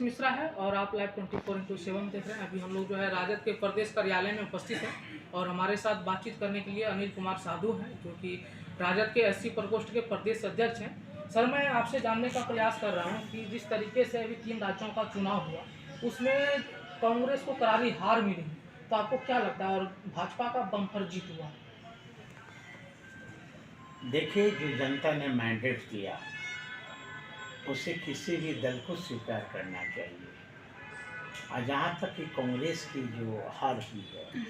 आशीष मिश्रा है और आप लाइव 24/7 देख रहे हैं। अभी हम लोग जो है राजद के प्रदेश कार्यालय में उपस्थित हैं और हमारे साथ बातचीत करने के लिए अनिल कुमार साधु हैं, जो कि राजद के SC प्रकोष्ठ के प्रदेश अध्यक्ष हैं। सर, मैं आपसे जानने का प्रयास कर रहा हूं कि जिस तरीके से अभी 3 राज्यों का चुनाव हुआ, उसमें कांग्रेस को करारी हार मिली, तो आपको क्या लगता है, और भाजपा का बम्पर जीत हुआ? देखिए, जो जनता ने मैंडेट दिया उसे किसी भी दल को स्वीकार करना चाहिए। और जहाँ तक कि कांग्रेस की जो हार हुई है,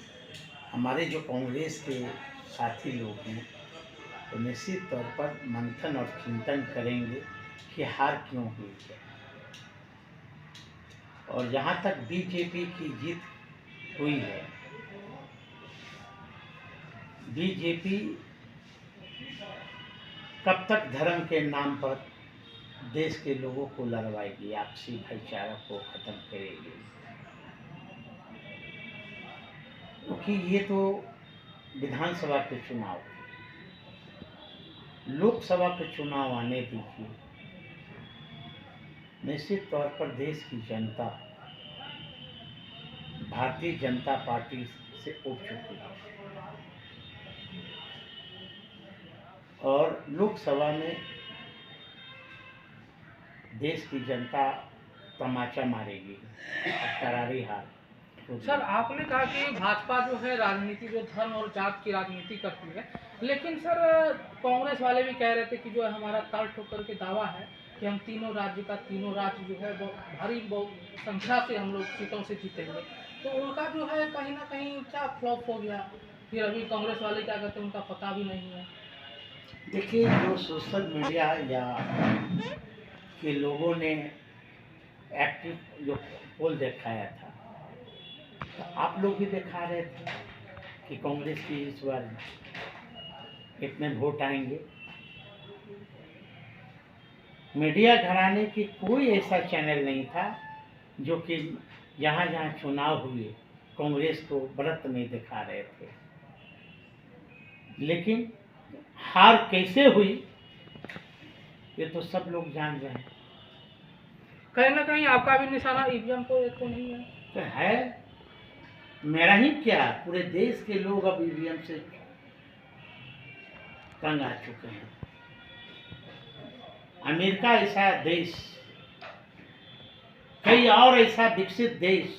हमारे जो कांग्रेस के साथी लोग हैं तो निश्चित तौर पर मंथन और चिंतन करेंगे कि हार क्यों हुई है। और जहाँ तक बीजेपी की जीत हुई है, बीजेपी कब तक धर्म के नाम पर देश के लोगों को लड़वाएगी, आपसी भाईचारा को खत्म करेगी? क्योंकि ये तो विधानसभा के चुनाव थे, लोकसभा के चुनाव आने दीजिए। निश्चित तौर पर देश की जनता भारतीय जनता पार्टी से उठ चुकी है और लोकसभा में देश की जनता तमाचा मारेगी, करारी हार। सर, आपने कहा कि भाजपा जो है राजनीति, जो धर्म और जात की राजनीति करती है, लेकिन सर कांग्रेस वाले भी कह रहे थे कि जो है हमारा ताल ठोकर के दावा है कि हम तीनों राज्य जो है भारी संख्या से हम लोग सीटों से जीतेंगे, तो उनका जो है कहीं ना कहीं क्या फ्लॉप हो गया? फिर अभी कांग्रेस वाले क्या कहते हैं, उनका पता भी नहीं है। देखिए, जो सोशल मीडिया या के लोगों ने एक्टिव जो पोल दिखाया था, तो आप लोग भी दिखा रहे थे कि कांग्रेस की इस बार इतने वोट आएंगे। मीडिया घराने की कोई ऐसा चैनल नहीं था जो कि जहाँ जहाँ चुनाव हुए कांग्रेस को व्रत नहीं दिखा रहे थे। लेकिन हार कैसे हुई ये तो सब लोग जान रहे हैं। कहीं ना कहीं आपका भी निशाना ईवीएम को तो नहीं है? तो है, मेरा ही क्या, पूरे देश के लोग अब ईवीएम से तंग आ चुके हैं। अमेरिका ऐसा देश, कई और ऐसा विकसित देश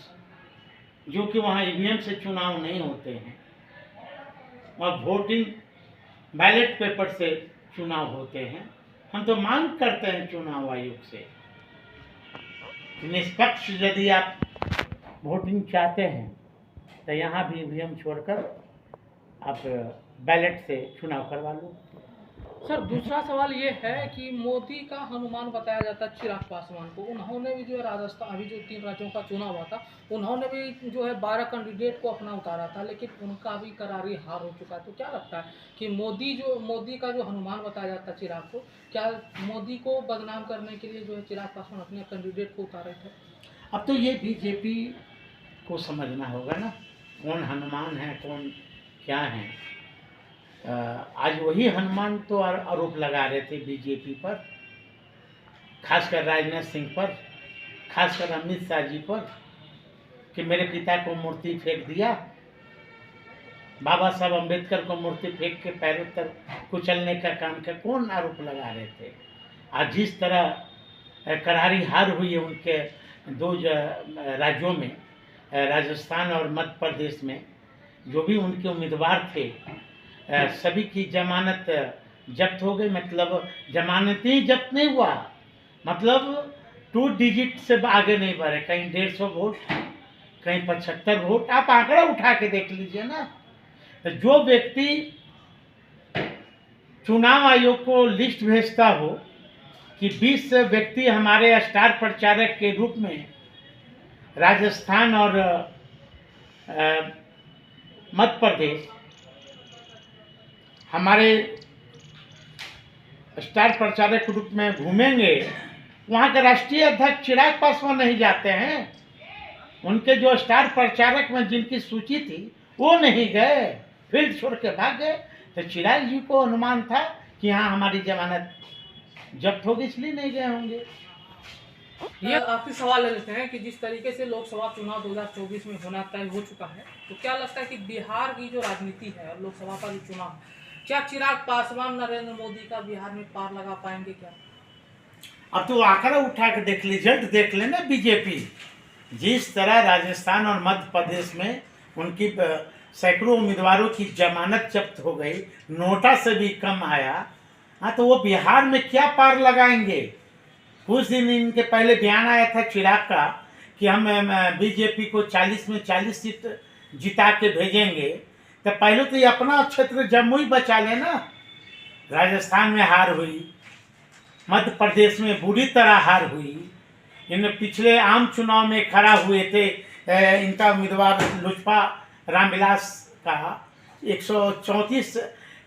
जो कि वहाँ ईवीएम से चुनाव नहीं होते हैं और वोटिंग बैलेट पेपर से चुनाव होते हैं। हम तो मांग करते हैं चुनाव आयोग से, निष्पक्ष यदि आप वोटिंग चाहते हैं तो यहाँ भी ईवीएम छोड़कर आप बैलेट से चुनाव करवा लो। सर, दूसरा सवाल ये है कि मोदी का हनुमान बताया जाता है चिराग पासवान को। उन्होंने भी जो है राजस्थान, अभी जो 3 राज्यों का चुनाव हुआ था, उन्होंने भी जो है 12 कैंडिडेट को अपना उतारा था, लेकिन उनका भी करारी हार हो चुका है। तो क्या लगता है कि मोदी का जो हनुमान बताया जाता है चिराग को, क्या मोदी को बदनाम करने के लिए जो है चिराग पासवान अपने कैंडिडेट को उतारे थे? अब तो ये बीजेपी को समझना होगा ना, कौन हनुमान है, कौन क्या है। आज वही हनुमान तो आरोप लगा रहे थे बीजेपी पर, खासकर राजनाथ सिंह पर, खासकर अमित शाह जी पर, कि मेरे पिता को मूर्ति फेंक दिया, बाबा साहब अम्बेडकर को मूर्ति फेंक के पैरों तक कुचलने का काम किया। कौन आरोप लगा रहे थे? आज जिस तरह करारी हार हुई है उनके 2 राज्यों में, राजस्थान और मध्य प्रदेश में, जो भी उनके उम्मीदवार थे सभी की जमानत जब्त हो गई। मतलब जमानत ही जब्त नहीं हुआ, मतलब 2 डिजिट से आगे नहीं बढ़े, कहीं 150 वोट, कहीं 75 वोट। आप आंकड़ा उठा के देख लीजिए ना। तो जो व्यक्ति चुनाव आयोग को लिस्ट भेजता हो कि 20 व्यक्ति हमारे स्टार प्रचारक के रूप में राजस्थान और मध्य प्रदेश हमारे स्टार प्रचारक के रूप में घूमेंगे, वहाँ के राष्ट्रीय अध्यक्ष चिराग पासवान नहीं जाते हैं। उनके जो स्टार प्रचारक में जिनकी सूची थी वो नहीं गए, फील्ड छोड़ के भाग गए। तो चिराग जी को अनुमान था कि हाँ हमारी जमानत जब्त होगी, इसलिए नहीं गए होंगे। ये आखिरी सवाल ले लेते हैं कि जिस तरीके से लोकसभा चुनाव 2024 में होना तय हो चुका है, तो क्या लगता है कि बिहार की जो राजनीति है और लोकसभा का जो चुनाव, क्या चिराग पासवान नरेंद्र मोदी का बिहार में पार लगा पाएंगे क्या? अब तो आंकड़ा उठा के देख ली, रिजल्ट देख लेना। बीजेपी जिस तरह राजस्थान और मध्य प्रदेश में उनकी सैकड़ों उम्मीदवारों की जमानत जब्त हो गई, नोटा से भी कम आया, हाँ तो वो बिहार में क्या पार लगाएंगे? कुछ दिन इनके पहले बयान आया था चिराग का कि हम बीजेपी को 40 में 40 सीट जिता के भेजेंगे। तो पहले तो ये अपना क्षेत्र जम्मू ही बचा लेना। राजस्थान में हार हुई, मध्य प्रदेश में बुरी तरह हार हुई। इन पिछले आम चुनाव में खड़ा हुए थे इनका उम्मीदवार लोजपा रामविलास का 134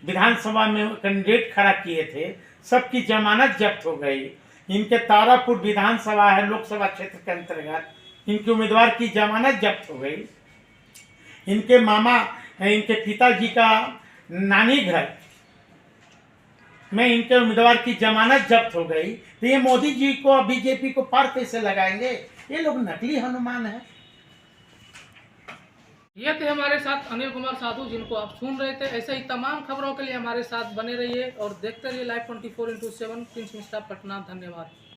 विधानसभा में कैंडिडेट खड़ा किए थे, सबकी जमानत जब्त हो गई। इनके तारापुर विधानसभा है लोकसभा क्षेत्र के अंतर्गत, इनके उम्मीदवार की जमानत जब्त हो गई। इनके मामा इनके पिताजी का नानी घर में इनके उम्मीदवार की जमानत जब्त हो गई। तो ये मोदी जी को बीजेपी को पार कैसे लगाएंगे? ये लोग नकली हनुमान है। ये थे हमारे साथ अनिल कुमार साधु, जिनको आप सुन रहे थे। ऐसे ही तमाम खबरों के लिए हमारे साथ बने रहिए और देखते रहिए Live 24x7 Prince Mishra Patna. धन्यवाद।